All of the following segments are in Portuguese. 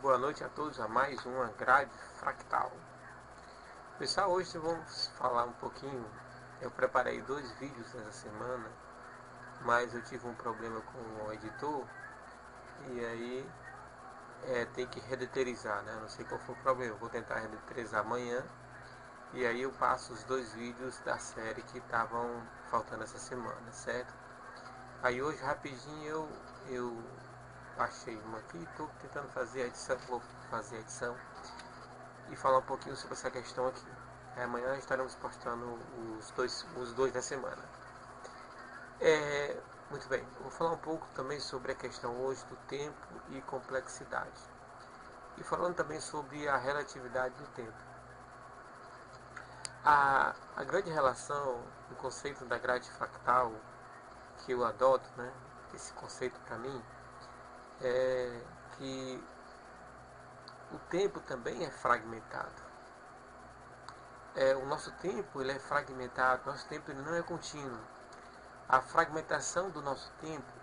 Boa noite a todos a mais uma grade fractal. Pessoal, hoje vamos falar um pouquinho. Eu preparei 2 vídeos essa semana, mas eu tive um problema com o editor e aí tem que redetorizar, né? Não sei qual foi o problema. Eu vou tentar redetorizar amanhã e aí eu passo os 2 vídeos da série que estavam faltando essa semana, certo? Aí hoje rapidinho eu achei uma aqui, estou tentando fazer a edição, vou fazer a edição e falar um pouquinho sobre essa questão aqui. Amanhã estaremos postando os dois da semana. Muito bem, eu vou falar um pouco também sobre a questão hoje do tempo e complexidade. E falando também sobre a relatividade do tempo. A grande relação, o conceito da grade fractal que eu adoto, né, esse conceito para mim, é que o tempo também é fragmentado. O nosso tempo ele é fragmentado, nosso tempo ele não é contínuo. A fragmentação do nosso tempo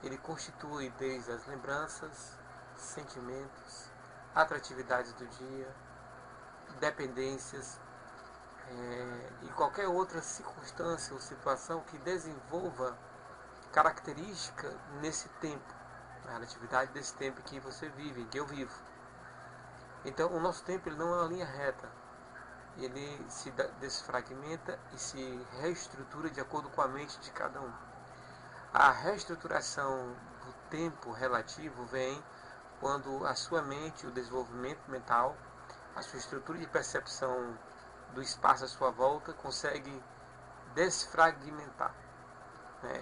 ele constitui desde as lembranças, sentimentos, atratividades do dia, dependências e qualquer outra circunstância ou situação que desenvolva característica nesse tempo, a relatividade desse tempo que você vive, que eu vivo. Então o nosso tempo ele não é uma linha reta. Ele se desfragmenta e se reestrutura de acordo com a mente de cada um. A reestruturação do tempo relativo vem quando a sua mente, o desenvolvimento mental, a sua estrutura de percepção do espaço à sua volta consegue desfragmentar.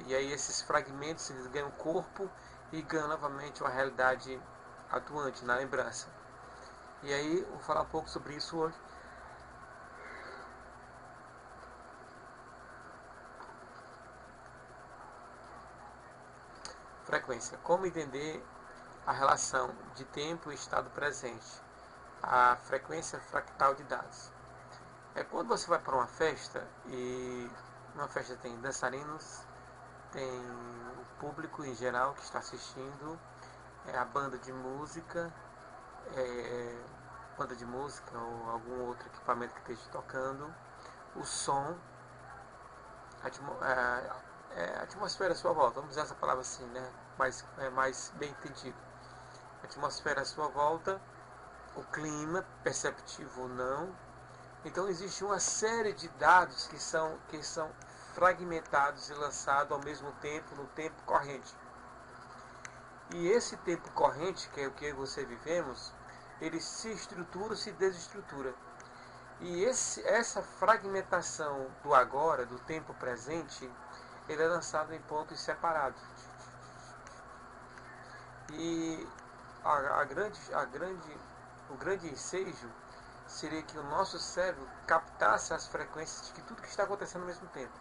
E aí esses fragmentos eles ganham corpo e ganham novamente uma realidade atuante na lembrança. E aí eu vou falar um pouco sobre isso hoje. Frequência. Como entender a relação de tempo e estado presente? A frequência fractal de dados. Quando você vai para uma festa e uma festa tem dançarinos, tem o público em geral que está assistindo, a banda de música, ou algum outro equipamento que esteja tocando, o som, a atmosfera à sua volta, vamos usar essa palavra assim, né? Mais bem entendido. A atmosfera à sua volta, o clima, perceptivo ou não. Então existe uma série de dados que são fragmentados e lançados ao mesmo tempo, no tempo corrente. E esse tempo corrente, que é o que você vivemos, ele se estrutura, se desestrutura. E essa fragmentação do agora, do tempo presente, ele é lançado em pontos separados. E o grande ensejo seria que o nosso cérebro captasse as frequências de que tudo que está acontecendo ao mesmo tempo.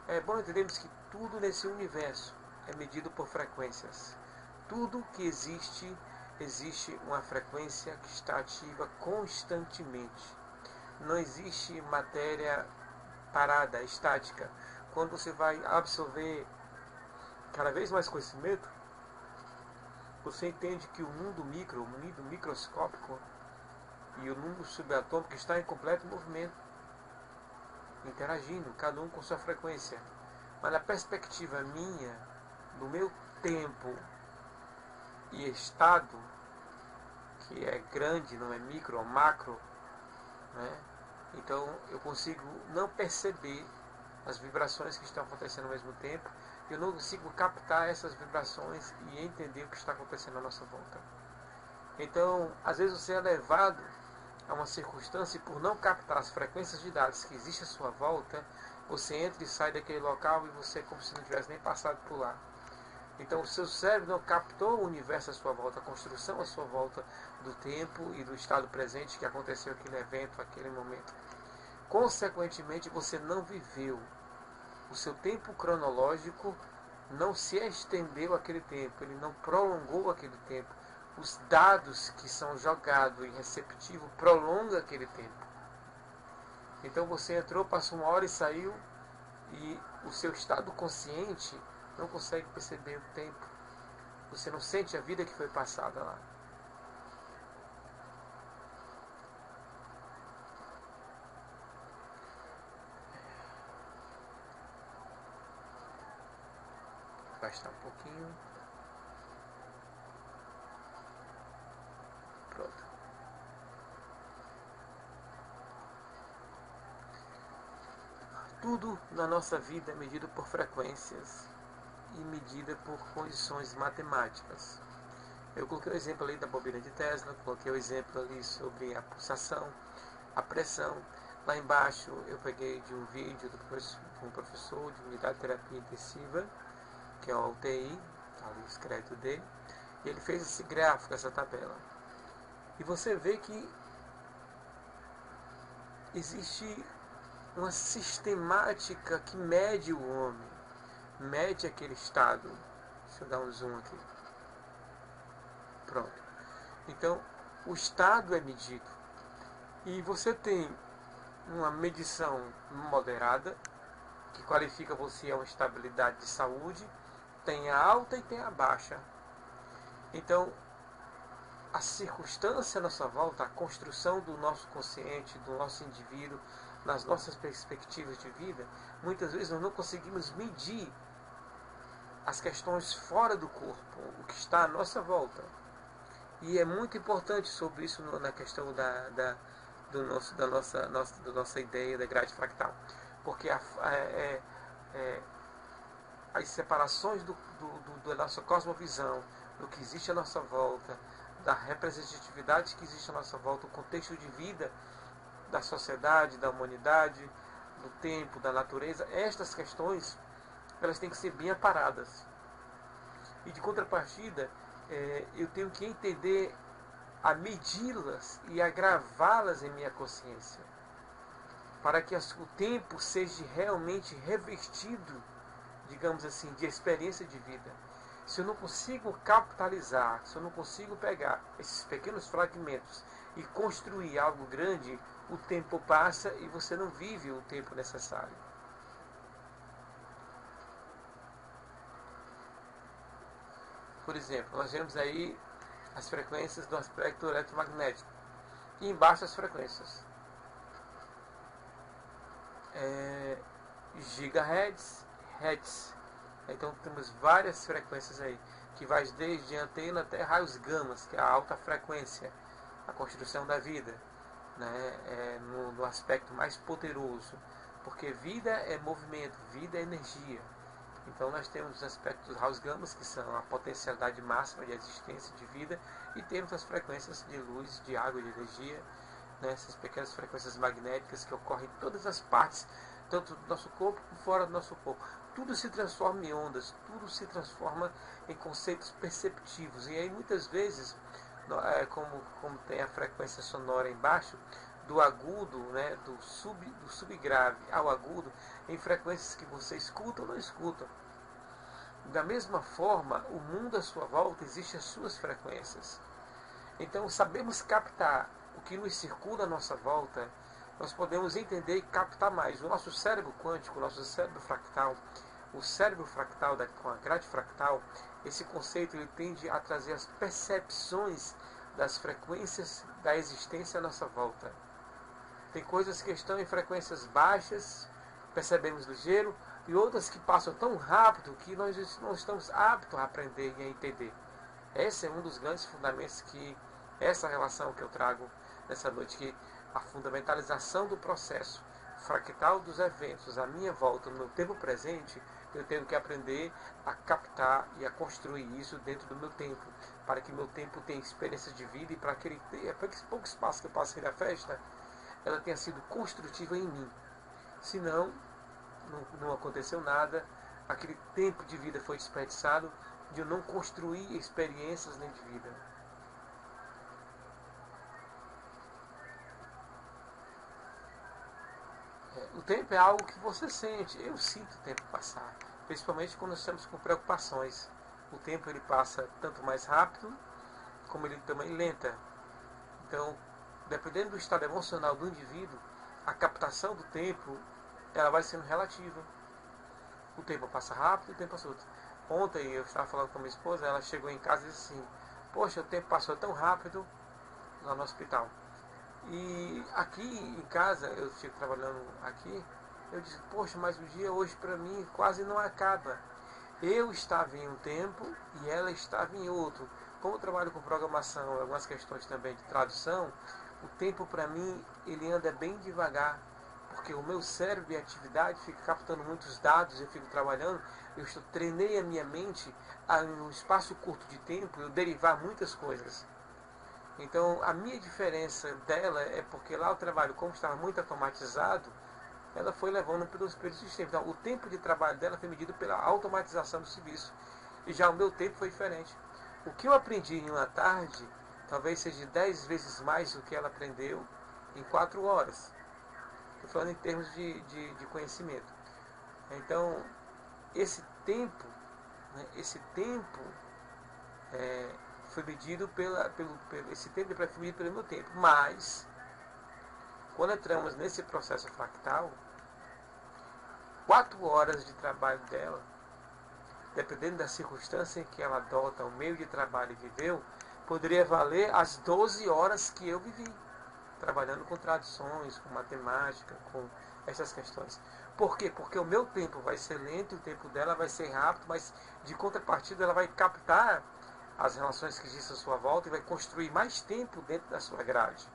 É bom entendermos que tudo nesse universo é medido por frequências. Tudo que existe uma frequência que está ativa constantemente. Não existe matéria parada, estática. Quando você vai absorver cada vez mais conhecimento, você entende que o mundo micro, o mundo microscópico e o mundo subatômico está em completo movimento, interagindo, cada um com sua frequência. Mas na perspectiva minha, do meu tempo e estado, que é grande, não é micro ou macro, né? Então eu consigo não perceber as vibrações que estão acontecendo ao mesmo tempo, eu não consigo captar essas vibrações e entender o que está acontecendo à nossa volta. Então, às vezes você é levado a uma circunstância e por não captar as frequências de dados que existem à sua volta, você entra e sai daquele local e você é como se não tivesse nem passado por lá. Então o seu cérebro não captou o universo à sua volta, a construção à sua volta do tempo e do estado presente que aconteceu aquele evento, aquele momento. Consequentemente, você não viveu. O seu tempo cronológico não se estendeu aquele tempo, ele não prolongou aquele tempo. Os dados que são jogados em receptivo prolongam aquele tempo. Então você entrou, passou 1 hora e saiu, e o seu estado consciente não consegue perceber o tempo. Você não sente a vida que foi passada lá. Vou gastar um pouquinho. Pronto. Tudo na nossa vida é medido por frequências e medida por condições matemáticas. Eu coloquei o exemplo ali da bobina de Tesla, coloquei o exemplo ali sobre a pulsação, a pressão. Lá embaixo eu peguei de um vídeo de um professor de unidade de terapia intensiva, que é o UTI, está ali o escrito dele, e ele fez esse gráfico, essa tabela. E você vê que existe uma sistemática que mede o homem, mede aquele estado. Deixa eu dar um zoom aqui. Pronto. Então, o estado é medido. E você tem uma medição moderada, que qualifica você a uma estabilidade de saúde, tem a alta e tem a baixa. Então, a circunstância à nossa volta, a construção do nosso consciente, do nosso indivíduo, nas nossas perspectivas de vida, muitas vezes nós não conseguimos medir as questões fora do corpo, o que está à nossa volta. E é muito importante sobre isso na questão da nossa ideia da grade fractal. Porque as separações da nossa cosmovisão, do que existe à nossa volta, da representatividade que existe à nossa volta, o contexto de vida da sociedade, da humanidade, do tempo, da natureza, estas questões elas têm que ser bem aparadas. E de contrapartida, eu tenho que entender a medi-las e a gravá-las em minha consciência, para que o tempo seja realmente revestido, digamos assim, de experiência de vida. Se eu não consigo capitalizar, se eu não consigo pegar esses pequenos fragmentos e construir algo grande, o tempo passa e você não vive o tempo necessário. Por exemplo, nós vemos aí as frequências do aspecto eletromagnético e embaixo as frequências. Gigahertz, hertz. Então temos várias frequências aí, que vai desde antena até raios gamas, que é a alta frequência, a construção da vida, né? No aspecto mais poderoso, porque vida é movimento, vida é energia. Então nós temos os aspectos dos raios gamas, que são a potencialidade máxima de existência de vida, e temos as frequências de luz, de água, de energia, né? Essas pequenas frequências magnéticas que ocorrem em todas as partes, tanto do nosso corpo como fora do nosso corpo. Tudo se transforma em ondas, tudo se transforma em conceitos perceptivos. E aí muitas vezes, como tem a frequência sonora embaixo, do agudo, né, do subgrave ao agudo, em frequências que você escuta ou não escuta. Da mesma forma, o mundo à sua volta existe as suas frequências. Então, sabemos captar o que nos circula à nossa volta, nós podemos entender e captar mais. O nosso cérebro quântico, o nosso cérebro fractal, o cérebro fractal com a grade fractal, esse conceito ele tende a trazer as percepções das frequências da existência à nossa volta. Tem coisas que estão em frequências baixas, percebemos ligeiro, e outras que passam tão rápido que nós não estamos aptos a aprender e a entender. Esse é um dos grandes fundamentos que essa relação que eu trago nessa noite, que a fundamentalização do processo fractal dos eventos à minha volta, no meu tempo presente, eu tenho que aprender a captar e a construir isso dentro do meu tempo, para que meu tempo tenha experiência de vida e para aquele pouco espaço que eu passei na festa, ela tenha sido construtiva em mim. Senão, não aconteceu nada, aquele tempo de vida foi desperdiçado, de eu não construir experiências nem de vida. O tempo é algo que você sente. Eu sinto o tempo passar, principalmente quando estamos com preocupações. O tempo ele passa tanto mais rápido, como ele também lenta. Então, dependendo do estado emocional do indivíduo, a captação do tempo ela vai sendo relativa. O tempo passa rápido, o tempo passa outro. Ontem eu estava falando com a minha esposa, ela chegou em casa e disse assim, poxa, o tempo passou tão rápido lá no hospital. E aqui em casa, eu fico trabalhando aqui, eu disse, poxa, mas o dia hoje para mim quase não acaba. Eu estava em um tempo e ela estava em outro. Como eu trabalho com programação, algumas questões também de tradução, o tempo para mim ele anda bem devagar, porque o meu cérebro em atividade fica captando muitos dados, eu fico trabalhando, treinei a minha mente a, em um espaço curto de tempo, eu derivar muitas coisas. Então a minha diferença dela é porque lá o trabalho, como estava muito automatizado, ela foi levando pelos sistemas. Então, o tempo de trabalho dela foi medido pela automatização do serviço. E já o meu tempo foi diferente. O que eu aprendi em uma tarde, talvez seja 10 vezes mais do que ela aprendeu em 4 horas. Estou falando em termos de conhecimento. Então, esse tempo, né, foi medido esse tempo foi medido pelo meu tempo. Mas, quando entramos nesse processo fractal, 4 horas de trabalho dela, dependendo da circunstância em que ela adota o meio de trabalho e viveu, poderia valer as 12 horas que eu vivi, trabalhando com traduções, com matemática, com essas questões. Por quê? Porque o meu tempo vai ser lento, o tempo dela vai ser rápido, mas de contrapartida ela vai captar as relações que existem à sua volta e vai construir mais tempo dentro da sua grade.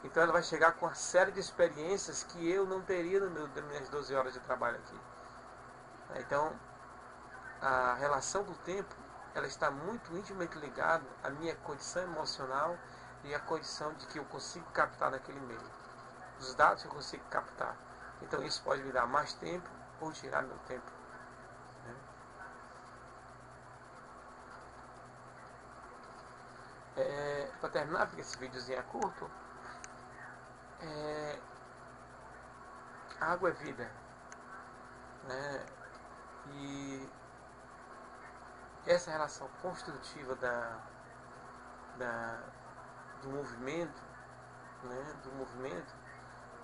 Então ela vai chegar com uma série de experiências que eu não teria nas minhas 12 horas de trabalho aqui. Então, a relação do tempo, ela está muito intimamente ligada à minha condição emocional e à condição de que eu consigo captar naquele meio. Os dados que eu consigo captar. Então isso pode me dar mais tempo ou tirar meu tempo. Para terminar, porque esse videozinho é curto, a água é vida, né? E essa relação construtiva do movimento, né? Do movimento,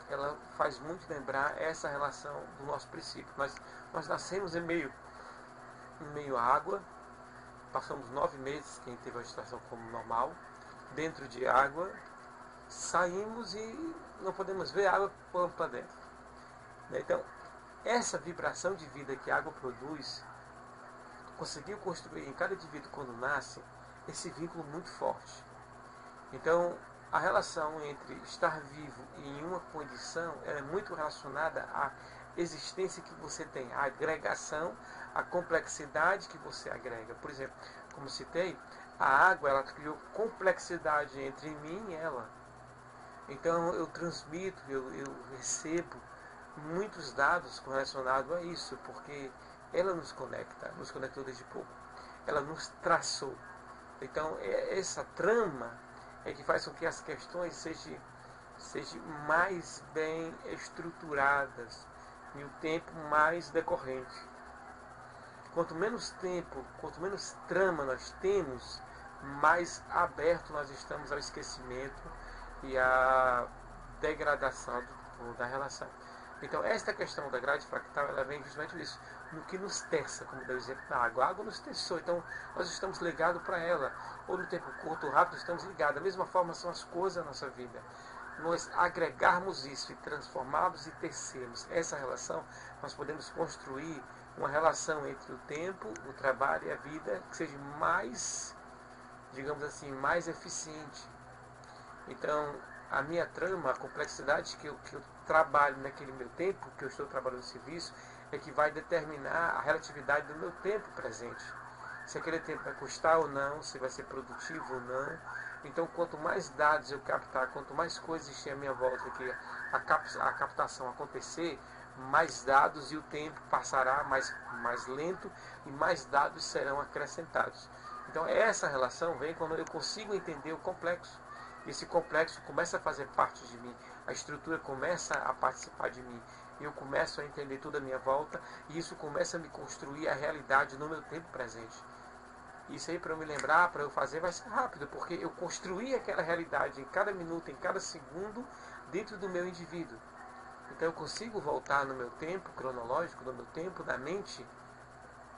ela faz muito lembrar essa relação do nosso princípio. Nós nascemos em meio à água, passamos 9 meses, quem teve a gestação como normal, dentro de água, saímos e não podemos ver a água pulando para dentro. Então, essa vibração de vida que a água produz, conseguiu construir em cada indivíduo quando nasce, esse vínculo muito forte. Então, a relação entre estar vivo e em uma condição, ela é muito relacionada à existência que você tem, à agregação, à complexidade que você agrega. Por exemplo, como citei, a água, ela criou complexidade entre mim e ela. Então eu transmito, eu recebo muitos dados relacionados a isso, porque ela nos conectou desde pouco, ela nos traçou. Então essa trama é que faz com que as questões sejam mais bem estruturadas e o tempo mais decorrente. Quanto menos tempo, quanto menos trama nós temos, mais aberto nós estamos ao esquecimento e à degradação da relação. Então, esta questão da grade fractal, ela vem justamente disso, no que nos terça, como deu o exemplo da água. A água nos terçou, então nós estamos ligados para ela, ou no tempo curto ou rápido estamos ligados. Da mesma forma são as coisas da nossa vida. Nós agregarmos isso e transformarmos e tecermos essa relação, nós podemos construir uma relação entre o tempo, o trabalho e a vida que seja mais, digamos assim, mais eficiente. Então, a minha trama, a complexidade que eu trabalho naquele meu tempo, que eu estou trabalhando no serviço, é que vai determinar a relatividade do meu tempo presente. Se aquele tempo vai custar ou não, se vai ser produtivo ou não. Então, quanto mais dados eu captar, quanto mais coisas existem à minha volta, que a captação acontecer, mais dados e o tempo passará mais lento e mais dados serão acrescentados. Então, essa relação vem quando eu consigo entender o complexo. Esse complexo começa a fazer parte de mim, a estrutura começa a participar de mim, eu começo a entender tudo à minha volta e isso começa a me construir a realidade no meu tempo presente. Isso aí, para eu me lembrar, para eu fazer, vai ser rápido, porque eu construí aquela realidade em cada minuto, em cada segundo, dentro do meu indivíduo. Então eu consigo voltar no meu tempo cronológico, no meu tempo da mente,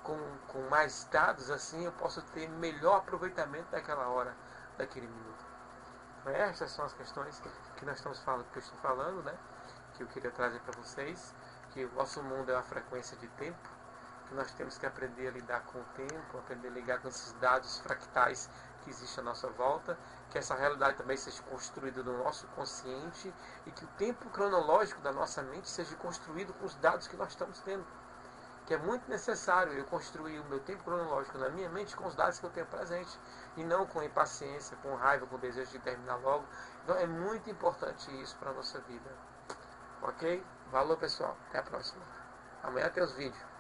com mais dados, assim eu posso ter melhor aproveitamento daquela hora, daquele minuto. Então, estas são as questões que nós estamos falando, que eu estou falando, né? Que eu queria trazer para vocês, que o nosso mundo é uma frequência de tempo, que nós temos que aprender a lidar com o tempo, aprender a lidar com esses dados fractais que existem à nossa volta, que essa realidade também seja construída no nosso consciente e que o tempo cronológico da nossa mente seja construído com os dados que nós estamos tendo. Que é muito necessário eu construir o meu tempo cronológico na minha mente com os dados que eu tenho presente e não com impaciência, com raiva, com desejo de terminar logo. Então é muito importante isso para a nossa vida. Ok? Valeu, pessoal. Até a próxima. Amanhã tem os vídeos.